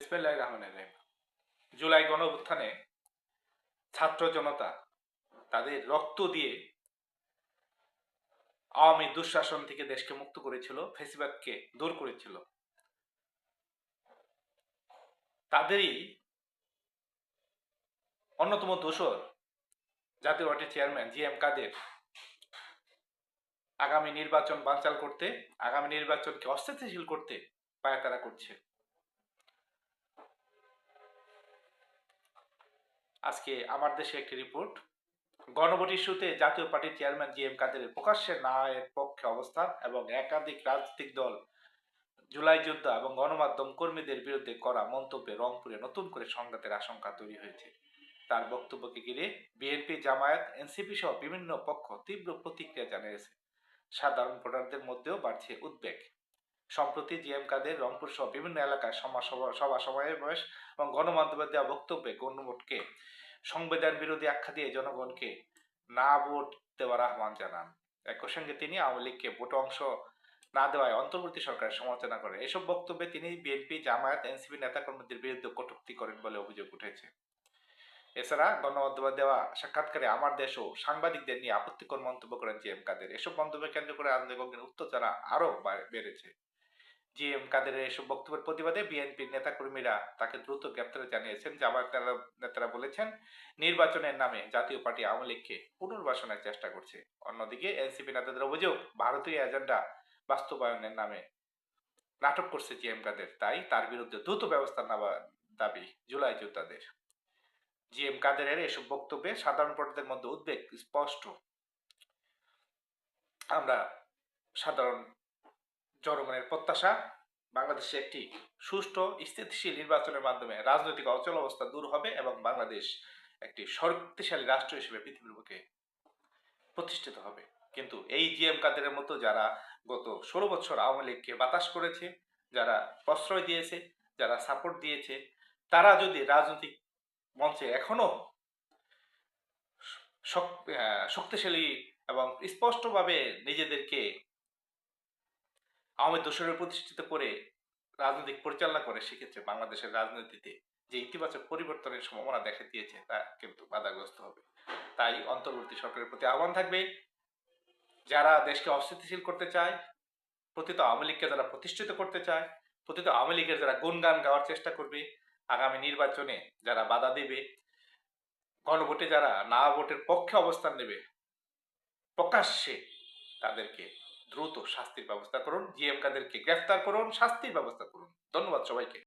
বিসমিল্লাহির রহমানির রহিম। জুলাই গণঅভ্যুত্থানে ছাত্র জনতা তাদের রক্ত দিয়ে আওয়ামী দুঃশাসন থেকে দেশকে মুক্ত করেছিল, ফ্যাসিবাদকে দূর করেছিল। তাদেরই অন্যতম দোসর জাতীয় পার্টির চেয়ারম্যান জি.এম. কাদের আগামী নির্বাচন বানচাল করতে, আগামী নির্বাচনকে অস্থিতিশীল করতে পায়তারা করছে। আজকে আমার দেশে একটি রিপোর্ট, গণভোট ইস্যুতে জাতীয় পার্টির চেয়ারম্যান জি.এম. কাদেরের প্রকাশ্যে ন্যায়ের পক্ষে অবস্থান এবং একাধিক রাজনৈতিক দল জুলাই যোদ্ধা এবং গণমাধ্যম কর্মীদের বিরুদ্ধে করা মন্তব্যে রংপুরে নতুন করে সংঘাতের আশঙ্কা তৈরি হয়েছে। তার বক্তব্যকে ঘিরে বিএনপি, জামায়াত, এনসিপি সহ বিভিন্ন পক্ষ তীব্র প্রতিক্রিয়া জানিয়েছে। সাধারণ ভোটারদের মধ্যেও বাড়ছে উদ্বেগ। সম্প্রতি জি.এম. কাদের রংপুর সহ বিভিন্ন এলাকায় সভা সমাবেশ এবং গণমাধ্যমে দেওয়া বক্তব্যে গণভোটকে সংবিধান বিরোধী আখ্যা দিয়ে জনগণকে না ভোট দেওয়ার আহ্বান জানান। একই সঙ্গে তিনি আওয়ামী লীগকে ভোটে অংশ না দেওয়ায় অন্তর্বর্তী সরকারের সমালোচনা করেন। এসব বক্তব্যে তিনি বিএনপি, জামায়াত, এনসিপি নেতাকর্মীদের বিরুদ্ধে কটূক্তি করেন বলে অভিযোগ উঠেছে। এছাড়া গণমাধ্যমে দেওয়া সাক্ষাৎকারে আমার দেশ ও সাংবাদিকদের নিয়ে আপত্তিকর মন্তব্য করেন জি.এম. কাদের। এসব মন্তব্য কেন্দ্র করে আন্দোলনের উত্তেজনা আরও বেড়েছে। জি.এম. কাদেরের এসব বক্তব্যের প্রতিবাদে বিএনপির নেতাকর্মীরা তাকে দ্রুত গ্রেপ্তারে জানিয়েছেন। জামায়াত নেতারা বলেছেন, নির্বাচনের নামে জাতীয় পার্টি আওয়ামী লীগকে পুনর্বাসনের চেষ্টা করছে। অন্যদিকে এনসিপি নেতাদের অভিযোগ, ভারতীয় এজেন্ডা বাস্তবায়নের নামে নাটক করছে জি.এম. কাদের, তাই তার বিরুদ্ধে দ্রুত ব্যবস্থা নেওয়ার দাবি জুলাই যোদ্ধাদের। জি.এম. কাদেরের এসব বক্তব্যে সাধারণ ভোটারদের মধ্যে উদ্বেগ স্পষ্ট। আমরা সাধারণ জনগণের প্রত্যাশা, বাংলাদেশে একটি সুষ্ঠু স্থিতিশীল নির্বাচনের মাধ্যমে রাজনৈতিক অচল অবস্থা দূর হবে এবং বাংলাদেশ একটি শক্তিশালী রাষ্ট্র হিসেবে পৃথিবীর বুকে প্রতিষ্ঠিত হবে। কিন্তু এই জি.এম. কাদেরের মতো যারা গত 16 বছর আওয়ামী লীগকে বাতাস করেছে, যারা প্রশ্রয় দিয়েছে, যারা সাপোর্ট দিয়েছে, তারা যদি রাজনৈতিক মঞ্চে এখনো শক্তিশালী এবং স্পষ্টভাবে নিজেদেরকে আওয়ামী দোসরে প্রতিষ্ঠিত করে রাজনৈতিক পরিচালনা করে, সেক্ষেত্রে বাংলাদেশের রাজনীতিতে যে ইতিবাচক পরিবর্তনের সম্ভাবনা দেখা দিয়েছে তা কিন্তু বাধাগ্রস্ত হবে। তাই অন্তর্বর্তী সরকারের প্রতি আহ্বান থাকবে, যারা দেশকে অস্থিতিশীল করতে চায়, প্রতিত আওয়ামী লীগকে যারা প্রতিষ্ঠিত করতে চায়, প্রতিত আওয়ামী লীগের যারা গুণগান গাওয়ার চেষ্টা করবে, আগামী নির্বাচনে যারা বাধা দেবে, গণভোটে যারা না ভোটের পক্ষে অবস্থান নেবে, প্রকাশ্যে তাদেরকে দ্রুত শাস্তির ব্যবস্থা করুন। জি.এম. কাদেরকে গ্রেফতার করুন, শাস্তির ব্যবস্থা করুন। ধন্যবাদ সবাইকে।